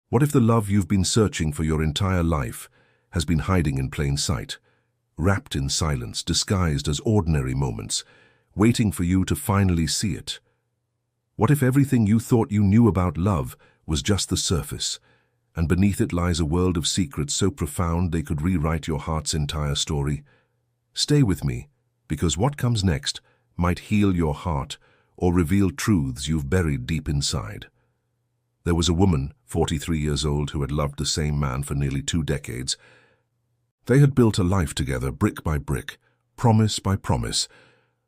What if the love you've been searching for your entire life has been hiding in plain sight, wrapped in silence, disguised as ordinary moments, waiting for you to finally see it? What if everything you thought you knew about love was just the surface, and beneath it lies a world of secrets so profound they could rewrite your heart's entire story? Stay with me, because what comes next might heal your heart or reveal truths you've buried deep inside. There was a woman, 43 years old, who had loved the same man for nearly 2 decades. They had built a life together, brick by brick, promise by promise.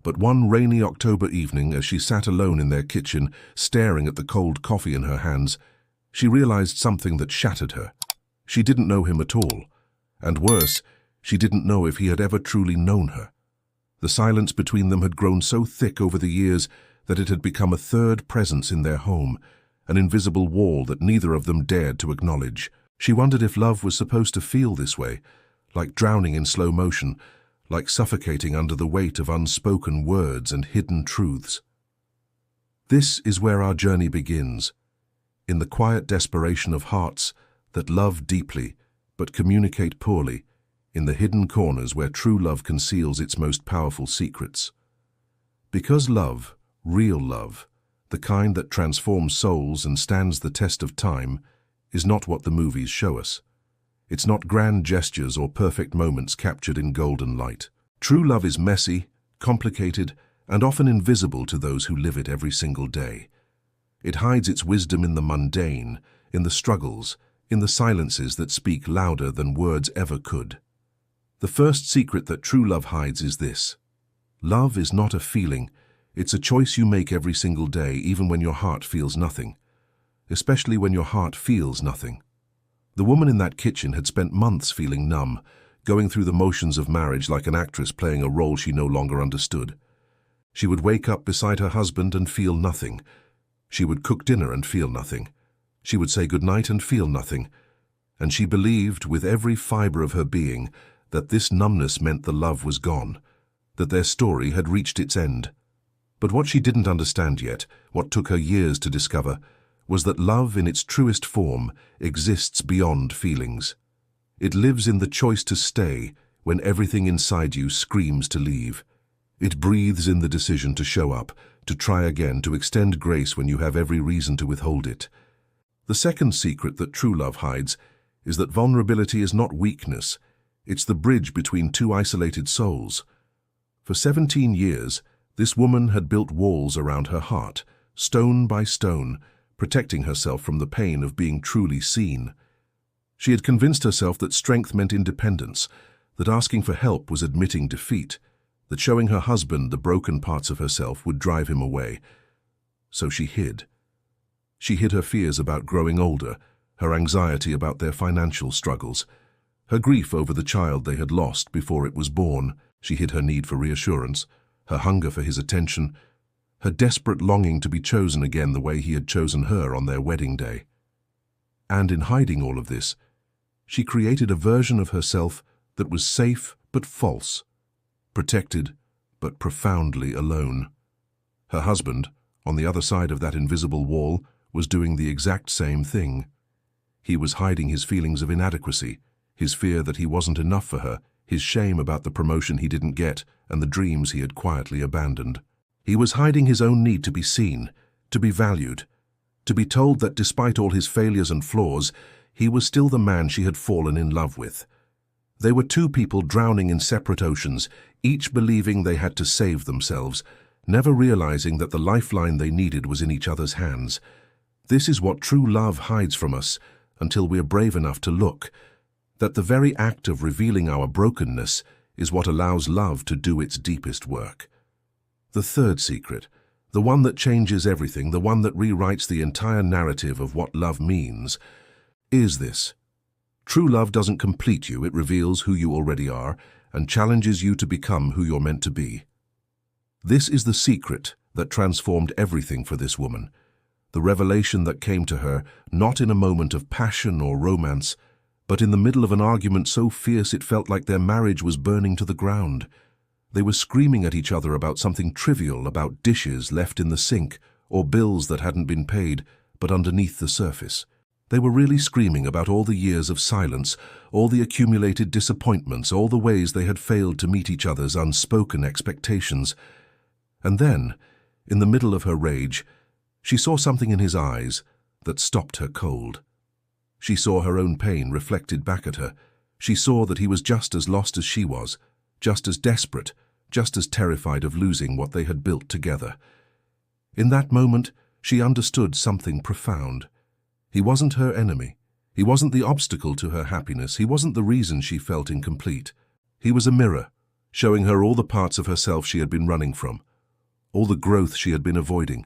But one rainy October evening, as she sat alone in their kitchen, staring at the cold coffee in her hands, she realized something that shattered her. She didn't know him at all. And worse, she didn't know if he had ever truly known her. The silence between them had grown so thick over the years that it had become a third presence in their home, an invisible wall that neither of them dared to acknowledge. She wondered if love was supposed to feel this way, like drowning in slow motion, like suffocating under the weight of unspoken words and hidden truths. This is where our journey begins, in the quiet desperation of hearts that love deeply but communicate poorly, in the hidden corners where true love conceals its most powerful secrets. Because love, real love, the kind that transforms souls and stands the test of time, is not what the movies show us. It's not grand gestures or perfect moments captured in golden light. True love is messy, complicated, and often invisible to those who live it every single day. It hides its wisdom in the mundane, in the struggles, in the silences that speak louder than words ever could. The first secret that true love hides is this: love is not a feeling. It's a choice you make every single day, even when your heart feels nothing. Especially when your heart feels nothing. The woman in that kitchen had spent months feeling numb, going through the motions of marriage like an actress playing a role she no longer understood. She would wake up beside her husband and feel nothing. She would cook dinner and feel nothing. She would say goodnight and feel nothing. And she believed with every fiber of her being that this numbness meant the love was gone, that their story had reached its end. But what she didn't understand yet, what took her years to discover, was that love in its truest form exists beyond feelings. It lives in the choice to stay when everything inside you screams to leave. It breathes in the decision to show up, to try again, to extend grace when you have every reason to withhold it. The second secret that true love hides is that vulnerability is not weakness. It's the bridge between two isolated souls. For 17 years, this woman had built walls around her heart, stone by stone, protecting herself from the pain of being truly seen. She had convinced herself that strength meant independence, that asking for help was admitting defeat, that showing her husband the broken parts of herself would drive him away. So she hid. She hid her fears about growing older, her anxiety about their financial struggles, her grief over the child they had lost before it was born. She hid her need for reassurance, her hunger for his attention, her desperate longing to be chosen again the way he had chosen her on their wedding day. And in hiding all of this, she created a version of herself that was safe but false, protected but profoundly alone. Her husband, on the other side of that invisible wall, was doing the exact same thing. He was hiding his feelings of inadequacy, his fear that he wasn't enough for her, his shame about the promotion he didn't get, and the dreams he had quietly abandoned. He was hiding his own need to be seen, to be valued, to be told that despite all his failures and flaws, he was still the man she had fallen in love with. They were two people drowning in separate oceans, each believing they had to save themselves, never realizing that the lifeline they needed was in each other's hands. This is what true love hides from us until we're brave enough to look, that the very act of revealing our brokenness is what allows love to do its deepest work. The third secret, the one that changes everything, the one that rewrites the entire narrative of what love means, is this: true love doesn't complete you, it reveals who you already are and challenges you to become who you're meant to be. This is the secret that transformed everything for this woman, the revelation that came to her not in a moment of passion or romance, but in the middle of an argument so fierce it felt like their marriage was burning to the ground. They were screaming at each other about something trivial, about dishes left in the sink or bills that hadn't been paid, but underneath the surface, They were really screaming about all the years of silence, all the accumulated disappointments, all the ways they had failed to meet each other's unspoken expectations. And then, in the middle of her rage, she saw something in his eyes that stopped her cold. She saw her own pain reflected back at her. She saw that he was just as lost as she was, just as desperate, just as terrified of losing what they had built together. In that moment, she understood something profound. He wasn't her enemy. He wasn't the obstacle to her happiness. He wasn't the reason she felt incomplete. He was a mirror, showing her all the parts of herself she had been running from, all the growth she had been avoiding,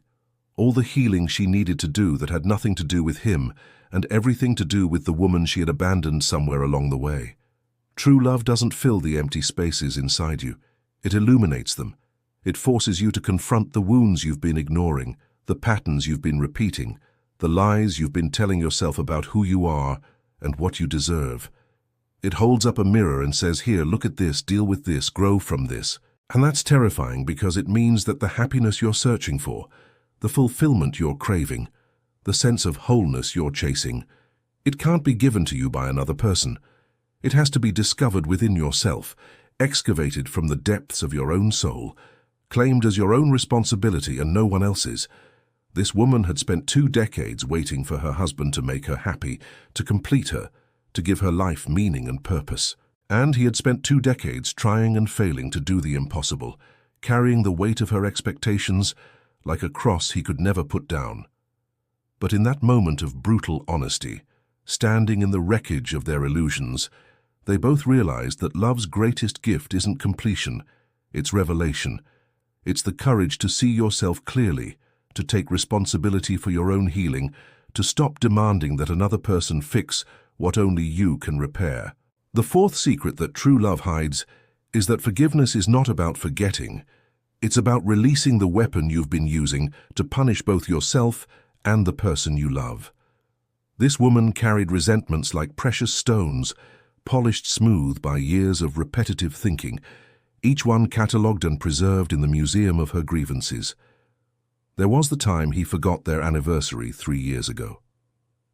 all the healing she needed to do that had nothing to do with him and everything to do with the woman she had abandoned somewhere along the way. True love doesn't fill the empty spaces inside you. It illuminates them. It forces you to confront the wounds you've been ignoring, the patterns you've been repeating, the lies you've been telling yourself about who you are and what you deserve. It holds up a mirror and says, here, look at this, deal with this, grow from this. And that's terrifying because it means that the happiness you're searching for, the fulfillment you're craving, the sense of wholeness you're chasing, it can't be given to you by another person. It has to be discovered within yourself, excavated from the depths of your own soul, claimed as your own responsibility and no one else's. This woman had spent 2 decades waiting for her husband to make her happy, to complete her, to give her life meaning and purpose. And he had spent 2 decades trying and failing to do the impossible, carrying the weight of her expectations like a cross he could never put down. But in that moment of brutal honesty, standing in the wreckage of their illusions, they both realized that love's greatest gift isn't completion, it's revelation. It's the courage to see yourself clearly, to take responsibility for your own healing, to stop demanding that another person fix what only you can repair. The fourth secret that true love hides is that forgiveness is not about forgetting. It's about releasing the weapon you've been using to punish both yourself and the person you love. This woman carried resentments like precious stones, polished smooth by years of repetitive thinking, each one catalogued and preserved in the museum of her grievances. There was the time he forgot their anniversary 3 years ago.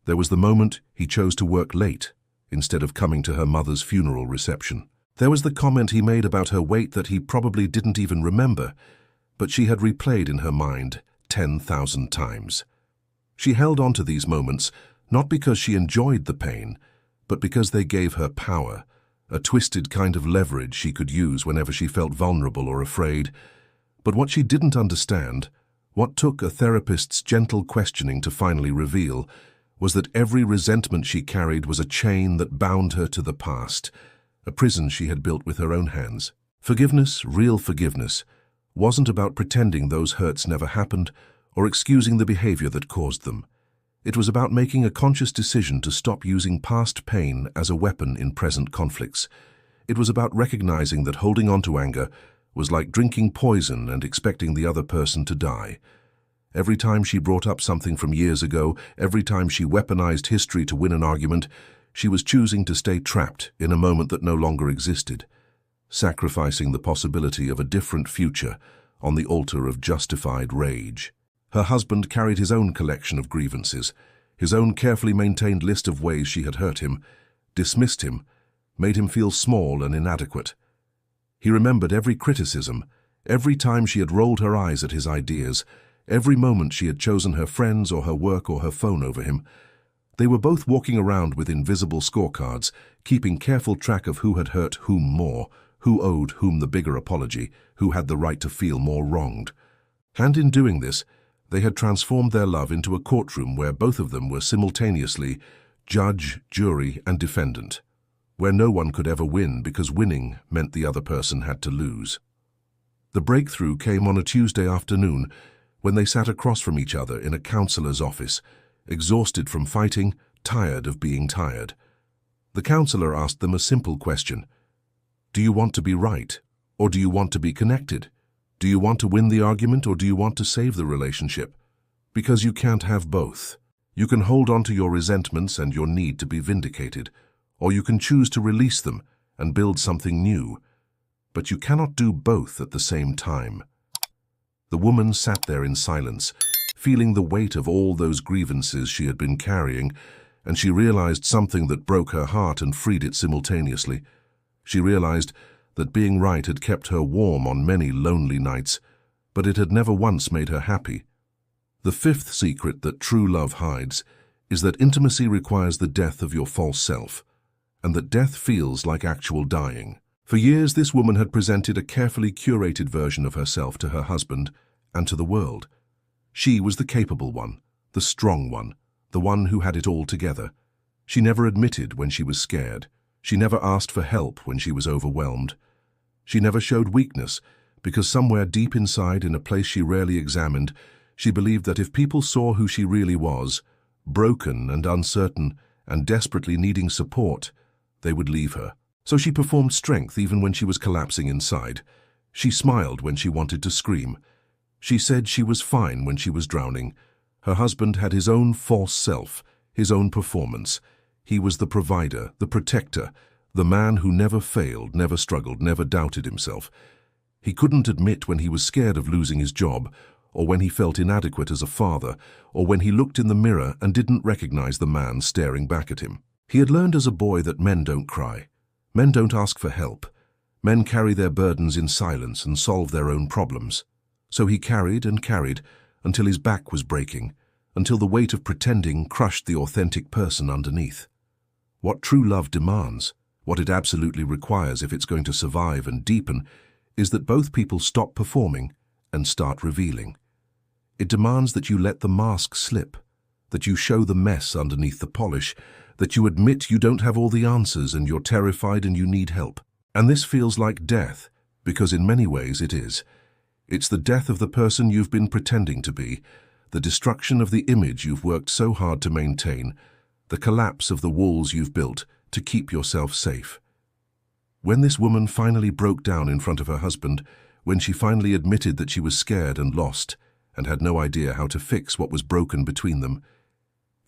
There was the moment he chose to work late instead of coming to her mother's funeral reception. There was the comment he made about her weight that he probably didn't even remember, but she had replayed in her mind 10,000 times. She held on to these moments not because she enjoyed the pain, but because they gave her power, a twisted kind of leverage she could use whenever she felt vulnerable or afraid. But what she didn't understand, what took a therapist's gentle questioning to finally reveal, was that every resentment she carried was a chain that bound her to the past, a prison she had built with her own hands. Forgiveness, real forgiveness, wasn't about pretending those hurts never happened or excusing the behavior that caused them. It was about making a conscious decision to stop using past pain as a weapon in present conflicts. It was about recognizing that holding on to anger was like drinking poison and expecting the other person to die. Every time she brought up something from years ago, every time she weaponized history to win an argument, she was choosing to stay trapped in a moment that no longer existed, sacrificing the possibility of a different future on the altar of justified rage. Her husband carried his own collection of grievances, his own carefully maintained list of ways she had hurt him, dismissed him, made him feel small and inadequate. He remembered every criticism, every time she had rolled her eyes at his ideas, every moment she had chosen her friends or her work or her phone over him. They were both walking around with invisible scorecards, keeping careful track of who had hurt whom more, who owed whom the bigger apology, who had the right to feel more wronged. And in doing this, they had transformed their love into a courtroom where both of them were simultaneously judge, jury, and defendant, where no one could ever win because winning meant the other person had to lose. The breakthrough came on a Tuesday afternoon when they sat across from each other in a counselor's office, exhausted from fighting, tired of being tired. The counselor asked them a simple question. Do you want to be right, or do you want to be connected? Do you want to win the argument, or do you want to save the relationship? Because you can't have both. You can hold on to your resentments and your need to be vindicated, or you can choose to release them and build something new. But you cannot do both at the same time. The woman sat there in silence, feeling the weight of all those grievances she had been carrying, and she realized something that broke her heart and freed it simultaneously. She realized that being right had kept her warm on many lonely nights, but it had never once made her happy. The fifth secret that true love hides is that intimacy requires the death of your false self, and that death feels like actual dying. For years, this woman had presented a carefully curated version of herself to her husband and to the world. She was the capable one, the strong one, the one who had it all together. She never admitted when she was scared. She never asked for help when she was overwhelmed. She never showed weakness, because somewhere deep inside, in a place she rarely examined, she believed that if people saw who she really was, broken and uncertain and desperately needing support, they would leave her. So she performed strength even when she was collapsing inside. She smiled when she wanted to scream. She said she was fine when she was drowning. Her husband had his own false self, his own performance. He was the provider, the protector, the man who never failed, never struggled, never doubted himself. He couldn't admit when he was scared of losing his job, or when he felt inadequate as a father, or when he looked in the mirror and didn't recognize the man staring back at him. He had learned as a boy that men don't cry. Men don't ask for help. Men carry their burdens in silence and solve their own problems. So he carried and carried until his back was breaking, until the weight of pretending crushed the authentic person underneath. What true love demands, what it absolutely requires if it's going to survive and deepen, is that both people stop performing and start revealing. It demands that you let the mask slip, that you show the mess underneath the polish, that you admit you don't have all the answers and you're terrified and you need help. And this feels like death, because in many ways it is. It's the death of the person you've been pretending to be, the destruction of the image you've worked so hard to maintain, the collapse of the walls you've built to keep yourself safe. When this woman finally broke down in front of her husband, when she finally admitted that she was scared and lost and had no idea how to fix what was broken between them,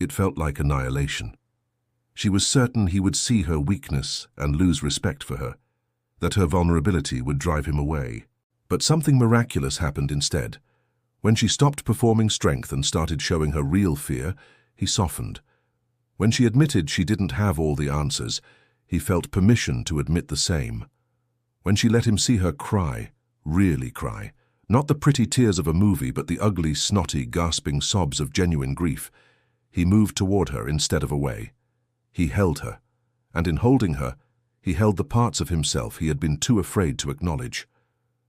it felt like annihilation. She was certain he would see her weakness and lose respect for her, that her vulnerability would drive him away. But something miraculous happened instead. When she stopped performing strength and started showing her real fear, he softened. When she admitted she didn't have all the answers, he felt permission to admit the same. When she let him see her cry, really cry, not the pretty tears of a movie but the ugly, snotty, gasping sobs of genuine grief, he moved toward her instead of away. He held her, and in holding her, he held the parts of himself he had been too afraid to acknowledge.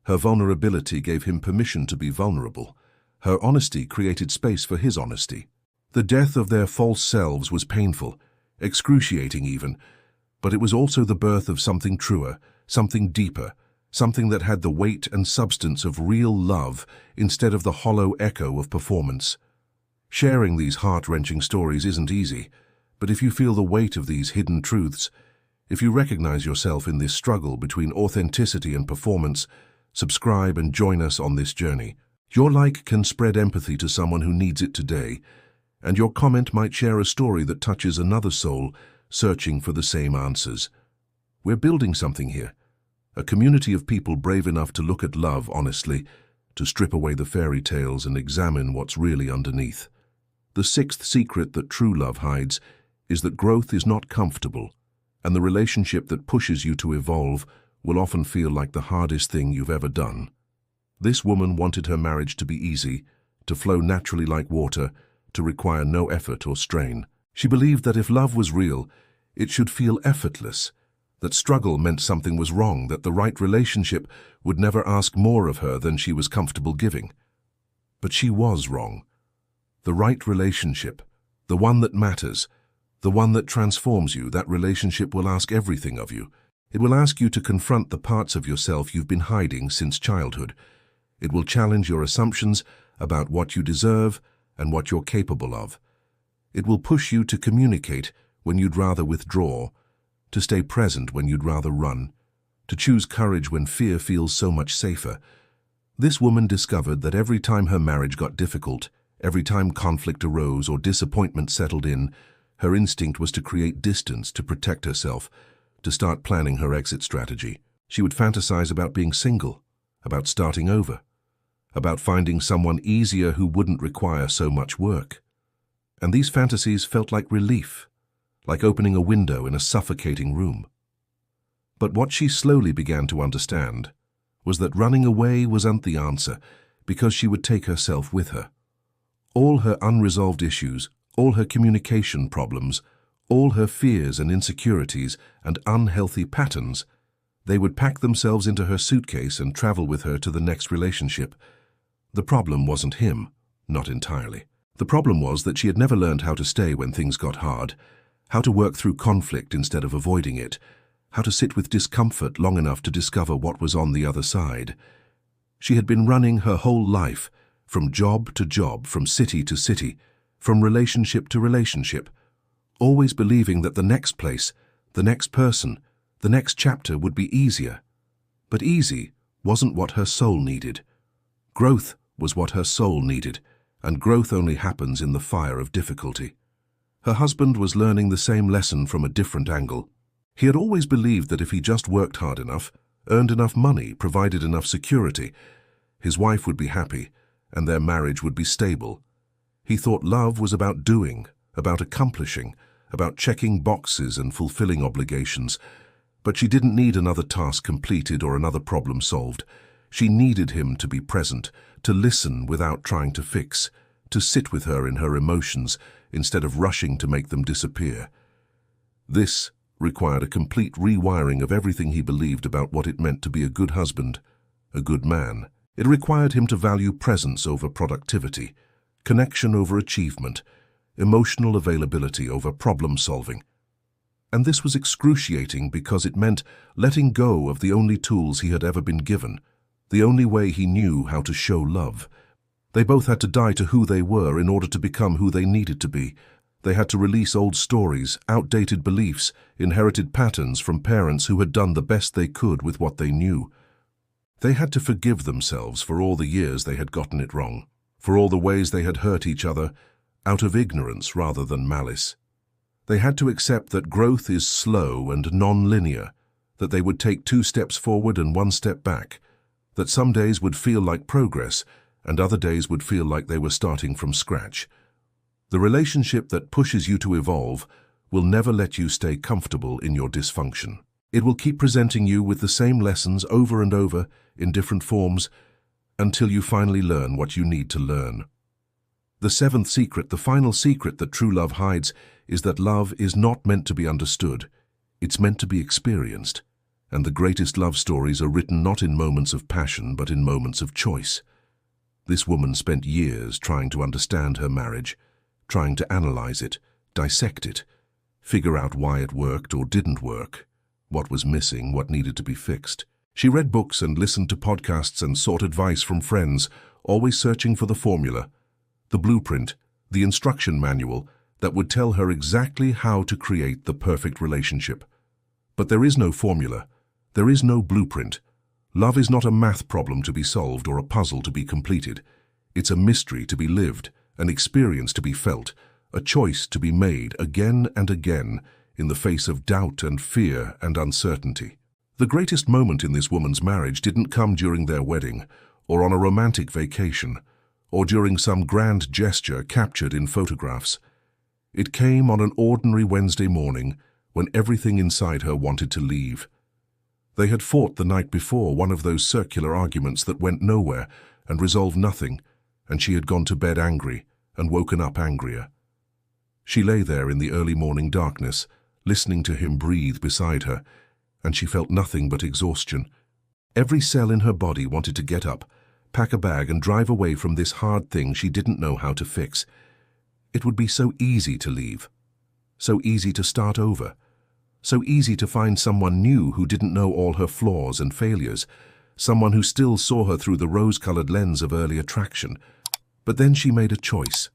Her vulnerability gave him permission to be vulnerable. Her honesty created space for his honesty. The death of their false selves was painful, excruciating even, but it was also the birth of something truer, something deeper, something that had the weight and substance of real love instead of the hollow echo of performance. Sharing these heart-wrenching stories isn't easy, but if you feel the weight of these hidden truths, if you recognize yourself in this struggle between authenticity and performance, subscribe and join us on this journey. Your like can spread empathy to someone who needs it today, and your comment might share a story that touches another soul searching for the same answers. We're building something here, a community of people brave enough to look at love honestly, to strip away the fairy tales and examine what's really underneath. The sixth secret that true love hides is that growth is not comfortable, and the relationship that pushes you to evolve will often feel like the hardest thing you've ever done. This woman wanted her marriage to be easy, to flow naturally like water, to require no effort or strain. She believed that if love was real, it should feel effortless, that struggle meant something was wrong, that the right relationship would never ask more of her than she was comfortable giving. But she was wrong. The right relationship, the one that matters, the one that transforms you, that relationship will ask everything of you. It will ask you to confront the parts of yourself you've been hiding since childhood. It will challenge your assumptions about what you deserve and what you're capable of. It will push you to communicate when you'd rather withdraw, to stay present when you'd rather run, to choose courage when fear feels so much safer. This woman discovered that every time her marriage got difficult, every time conflict arose or disappointment settled in, her instinct was to create distance, to protect herself, to start planning her exit strategy. She would fantasize about being single, about starting over, about finding someone easier who wouldn't require so much work. And these fantasies felt like relief, like opening a window in a suffocating room. But what she slowly began to understand was that running away wasn't the answer, because she would take herself with her. All her unresolved issues, all her communication problems, all her fears and insecurities and unhealthy patterns, they would pack themselves into her suitcase and travel with her to the next relationship. The problem wasn't him, not entirely. The problem was that she had never learned how to stay when things got hard, how to work through conflict instead of avoiding it, how to sit with discomfort long enough to discover what was on the other side. She had been running her whole life, from job to job, from city to city, from relationship to relationship, always believing that the next place, the next person, the next chapter would be easier. But easy wasn't what her soul needed. Growth was what her soul needed, and growth only happens in the fire of difficulty. Her husband was learning the same lesson from a different angle. He had always believed that if he just worked hard enough, earned enough money, provided enough security, his wife would be happy, and their marriage would be stable. He thought love was about doing, about accomplishing, about checking boxes and fulfilling obligations. But she didn't need another task completed or another problem solved. She needed him to be present, to listen without trying to fix, to sit with her in her emotions instead of rushing to make them disappear. This required a complete rewiring of everything he believed about what it meant to be a good husband, a good man. It required him to value presence over productivity, connection over achievement, emotional availability over problem solving. And this was excruciating because it meant letting go of the only tools he had ever been given, the only way he knew how to show love. They both had to die to who they were in order to become who they needed to be. They had to release old stories, outdated beliefs, inherited patterns from parents who had done the best they could with what they knew. They had to forgive themselves for all the years they had gotten it wrong, for all the ways they had hurt each other, out of ignorance rather than malice. They had to accept that growth is slow and non-linear, that they would take 2 steps forward and 1 step back, that some days would feel like progress and other days would feel like they were starting from scratch. The relationship that pushes you to evolve will never let you stay comfortable in your dysfunction. It will keep presenting you with the same lessons over and over in different forms until you finally learn what you need to learn. The 7th secret, the final secret that true love hides, is that love is not meant to be understood. It's meant to be experienced. And the greatest love stories are written not in moments of passion, but in moments of choice. This woman spent years trying to understand her marriage, trying to analyze it, dissect it, figure out why it worked or didn't work, what was missing, what needed to be fixed. She read books and listened to podcasts and sought advice from friends, always searching for the formula, the blueprint, the instruction manual that would tell her exactly how to create the perfect relationship. But there is no formula. There is no blueprint. Love is not a math problem to be solved or a puzzle to be completed. It's a mystery to be lived, an experience to be felt, a choice to be made again and again in the face of doubt and fear and uncertainty. The greatest moment in this woman's marriage didn't come during their wedding, or on a romantic vacation, or during some grand gesture captured in photographs. It came on an ordinary Wednesday morning when everything inside her wanted to leave. They had fought the night before, one of those circular arguments that went nowhere and resolved nothing, and she had gone to bed angry and woken up angrier. She lay there in the early morning darkness, listening to him breathe beside her, and she felt nothing but exhaustion. Every cell in her body wanted to get up, pack a bag and drive away from this hard thing she didn't know how to fix. It would be so easy to leave, so easy to start over, so easy to find someone new who didn't know all her flaws and failures, someone who still saw her through the rose-colored lens of early attraction. But then she made a choice.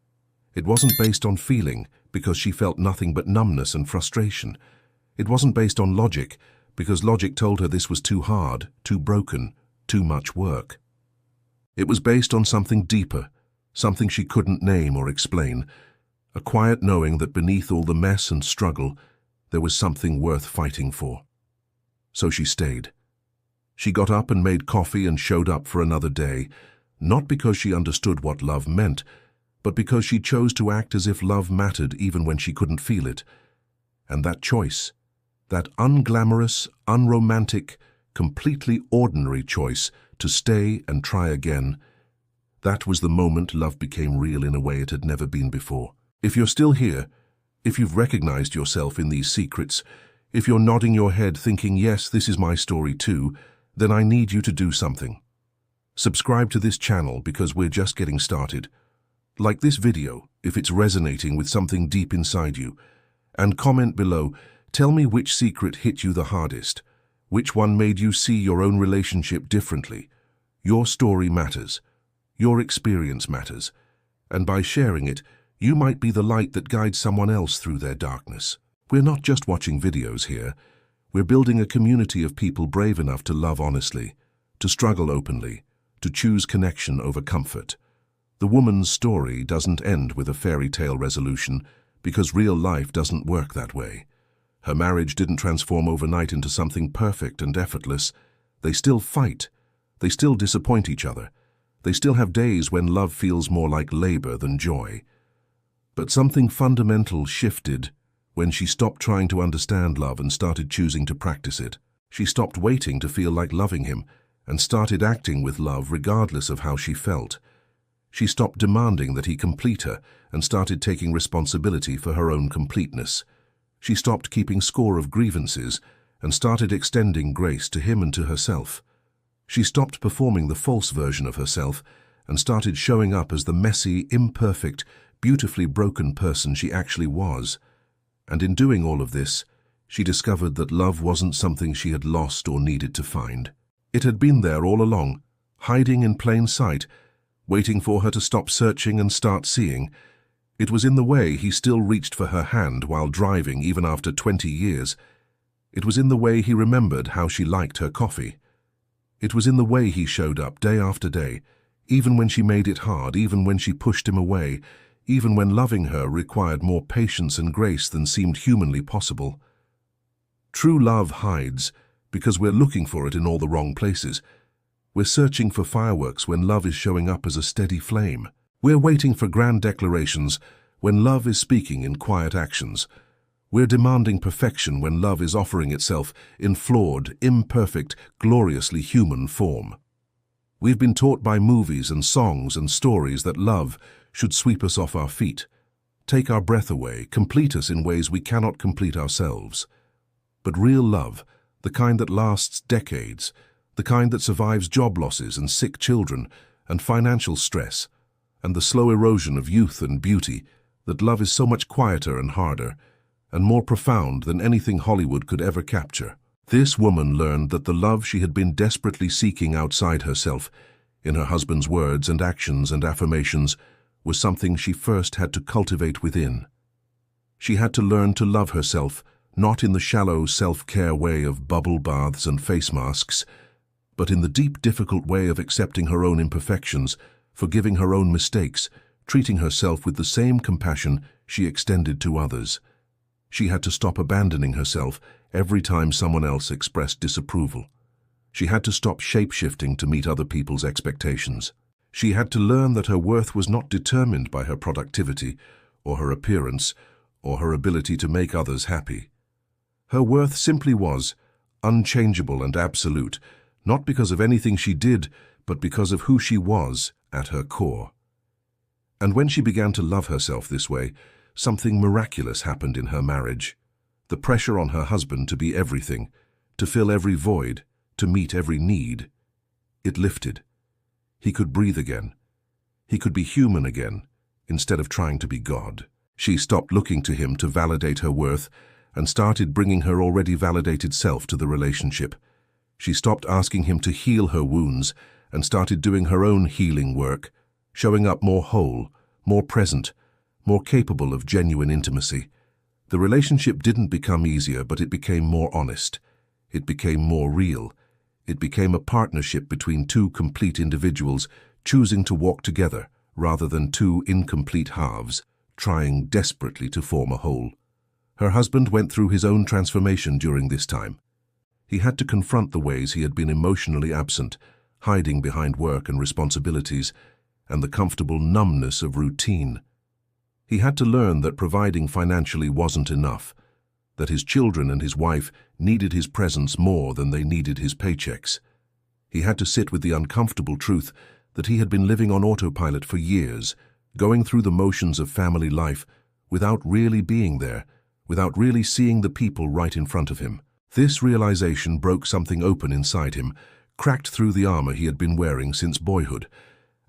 It wasn't based on feeling, because she felt nothing but numbness and frustration. It wasn't based on logic, because logic told her this was too hard, too broken, too much work. It was based on something deeper, something she couldn't name or explain, a quiet knowing that beneath all the mess and struggle, there was something worth fighting for. So she stayed. She got up and made coffee and showed up for another day, not because she understood what love meant, but because she chose to act as if love mattered even when she couldn't feel it. And that choice, that unglamorous, unromantic, completely ordinary choice to stay and try again, that was the moment love became real in a way it had never been before. If you're still here, if you've recognized yourself in these secrets, if you're nodding your head thinking, yes, this is my story too, then I need you to do something. Subscribe to this channel because we're just getting started. Like this video if it's resonating with something deep inside you. And comment below, tell me which secret hit you the hardest. Which one made you see your own relationship differently? Your story matters. Your experience matters. And by sharing it, you might be the light that guides someone else through their darkness. We're not just watching videos here. We're building a community of people brave enough to love honestly, to struggle openly, to choose connection over comfort. The woman's story doesn't end with a fairy tale resolution because real life doesn't work that way. Her marriage didn't transform overnight into something perfect and effortless. They still fight. They still disappoint each other. They still have days when love feels more like labor than joy. But something fundamental shifted when she stopped trying to understand love and started choosing to practice it. She stopped waiting to feel like loving him and started acting with love regardless of how she felt. She stopped demanding that he complete her and started taking responsibility for her own completeness. She stopped keeping score of grievances and started extending grace to him and to herself. She stopped performing the false version of herself and started showing up as the messy, imperfect, beautifully broken person she actually was. And in doing all of this, she discovered that love wasn't something she had lost or needed to find. It had been there all along, hiding in plain sight, waiting for her to stop searching and start seeing. It was in the way he still reached for her hand while driving even after 20 years. It was in the way he remembered how she liked her coffee. It was in the way he showed up day after day, even when she made it hard, even when she pushed him away, even when loving her required more patience and grace than seemed humanly possible. True love hides because we're looking for it in all the wrong places. We're searching for fireworks when love is showing up as a steady flame. We're waiting for grand declarations when love is speaking in quiet actions. We're demanding perfection when love is offering itself in flawed, imperfect, gloriously human form. We've been taught by movies and songs and stories that love should sweep us off our feet, take our breath away, complete us in ways we cannot complete ourselves. But real love, the kind that lasts decades, the kind that survives job losses and sick children and financial stress, and the slow erosion of youth and beauty, that love is so much quieter and harder, and more profound than anything Hollywood could ever capture. This woman learned that the love she had been desperately seeking outside herself, in her husband's words and actions and affirmations, was something she first had to cultivate within. She had to learn to love herself, not in the shallow self-care way of bubble baths and face masks, but in the deep, difficult way of accepting her own imperfections, forgiving her own mistakes, treating herself with the same compassion she extended to others. She had to stop abandoning herself every time someone else expressed disapproval. She had to stop shape-shifting to meet other people's expectations. She had to learn that her worth was not determined by her productivity, or her appearance, or her ability to make others happy. Her worth simply was, unchangeable and absolute, not because of anything she did, but because of who she was at her core. And when she began to love herself this way, something miraculous happened in her marriage. The pressure on her husband to be everything, to fill every void, to meet every need, it lifted. He could breathe again. He could be human again, instead of trying to be God. She stopped looking to him to validate her worth and started bringing her already validated self to the relationship. She stopped asking him to heal her wounds and started doing her own healing work, showing up more whole, more present, more capable of genuine intimacy. The relationship didn't become easier, but it became more honest. It became more real. It became a partnership between two complete individuals choosing to walk together rather than two incomplete halves, trying desperately to form a whole. Her husband went through his own transformation during this time. He had to confront the ways he had been emotionally absent, hiding behind work and responsibilities, and the comfortable numbness of routine. He had to learn that providing financially wasn't enough, that his children and his wife needed his presence more than they needed his paychecks. He had to sit with the uncomfortable truth that he had been living on autopilot for years, going through the motions of family life without really being there, without really seeing the people right in front of him. This realization broke something open inside him, cracked through the armor he had been wearing since boyhood,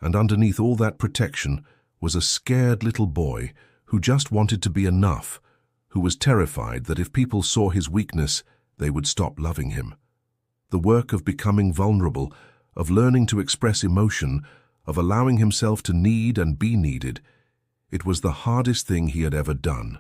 and underneath all that protection was a scared little boy who just wanted to be enough, who was terrified that if people saw his weakness, they would stop loving him. The work of becoming vulnerable, of learning to express emotion, of allowing himself to need and be needed, it was the hardest thing he had ever done.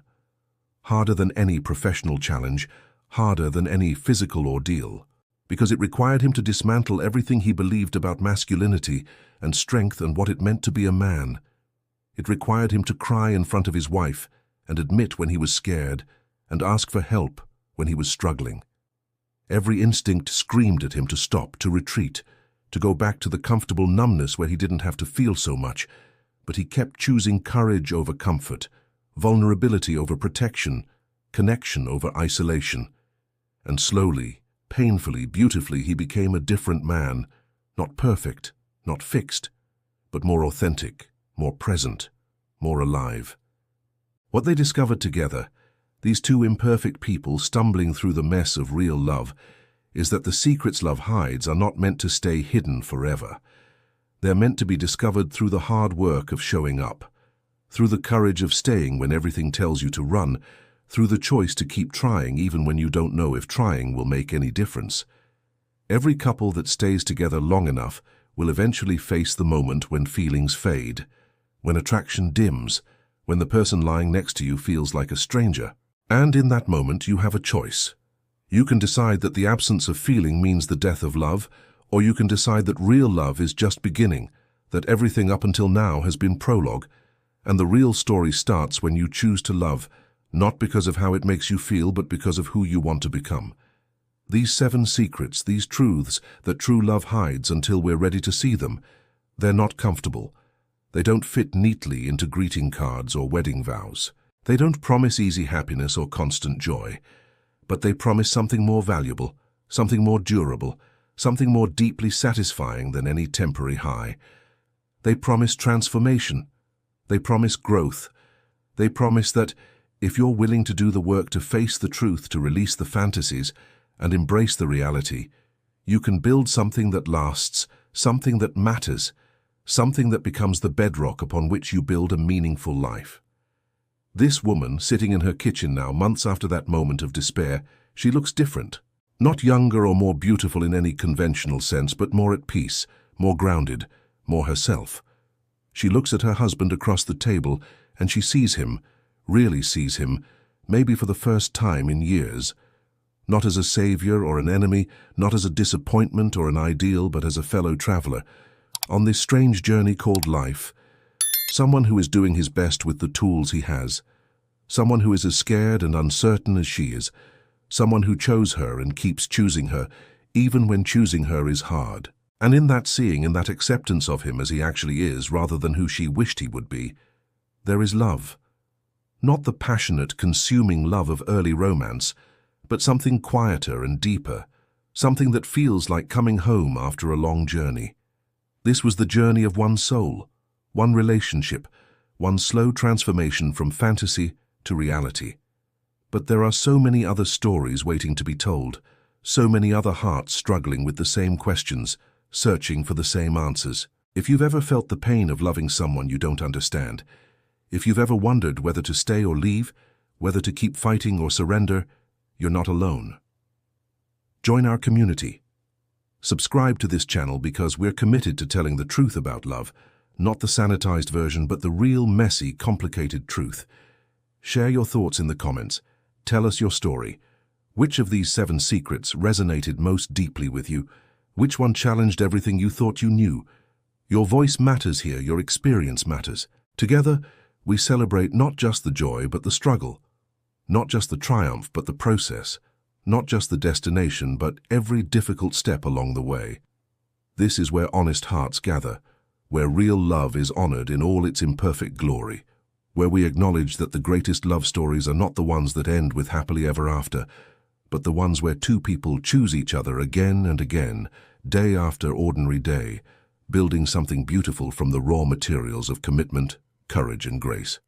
Harder than any professional challenge, harder than any physical ordeal, because it required him to dismantle everything he believed about masculinity and strength and what it meant to be a man. It required him to cry in front of his wife and admit when he was scared and ask for help when he was struggling. Every instinct screamed at him to stop, to retreat, to go back to the comfortable numbness where he didn't have to feel so much, but he kept choosing courage over comfort, vulnerability over protection, connection over isolation. And slowly, painfully, beautifully, he became a different man, not perfect, not fixed, but more authentic, more present, more alive. What they discovered together, these two imperfect people stumbling through the mess of real love, is that the secrets love hides are not meant to stay hidden forever. They're meant to be discovered through the hard work of showing up, through the courage of staying when everything tells you to run, through the choice to keep trying even when you don't know if trying will make any difference. Every couple that stays together long enough will eventually face the moment when feelings fade, when attraction dims, when the person lying next to you feels like a stranger. And in that moment you have a choice. You can decide that the absence of feeling means the death of love, or you can decide that real love is just beginning, that everything up until now has been prologue, and the real story starts when you choose to love, not because of how it makes you feel, but because of who you want to become. These 7 secrets, these truths that true love hides until we're ready to see them, they're not comfortable. They don't fit neatly into greeting cards or wedding vows. They don't promise easy happiness or constant joy, but they promise something more valuable, something more durable, something more deeply satisfying than any temporary high. They promise transformation. They promise growth. They promise that if you're willing to do the work to face the truth, to release the fantasies, and embrace the reality, you can build something that lasts, something that matters, something that becomes the bedrock upon which you build a meaningful life. This woman, sitting in her kitchen now, months after that moment of despair, she looks different. Not younger or more beautiful in any conventional sense, but more at peace, more grounded, more herself. She looks at her husband across the table, and she sees him, really sees him, maybe for the first time in years. Not as a savior or an enemy, not as a disappointment or an ideal, but as a fellow traveler. On this strange journey called life, someone who is doing his best with the tools he has. Someone who is as scared and uncertain as she is. Someone who chose her and keeps choosing her, even when choosing her is hard. And in that seeing, in that acceptance of him as he actually is, rather than who she wished he would be, there is love. Not the passionate, consuming love of early romance, but something quieter and deeper, something that feels like coming home after a long journey. This was the journey of one soul, one relationship, one slow transformation from fantasy to reality. But there are so many other stories waiting to be told, so many other hearts struggling with the same questions, searching for the same answers. If you've ever felt the pain of loving someone you don't understand, if you've ever wondered whether to stay or leave, whether to keep fighting or surrender, you're not alone. Join our community. Subscribe to this channel because we're committed to telling the truth about love, not the sanitized version, but the real, messy, complicated truth. Share your thoughts in the comments. Tell us your story. Which of these 7 secrets resonated most deeply with you? Which one challenged everything you thought you knew? Your voice matters here, your experience matters. Together, we celebrate not just the joy, but the struggle. Not just the triumph, but the process. Not just the destination, but every difficult step along the way. This is where honest hearts gather, where real love is honored in all its imperfect glory, where we acknowledge that the greatest love stories are not the ones that end with happily ever after, but the ones where two people choose each other again and again, day after ordinary day, building something beautiful from the raw materials of commitment, courage, and grace.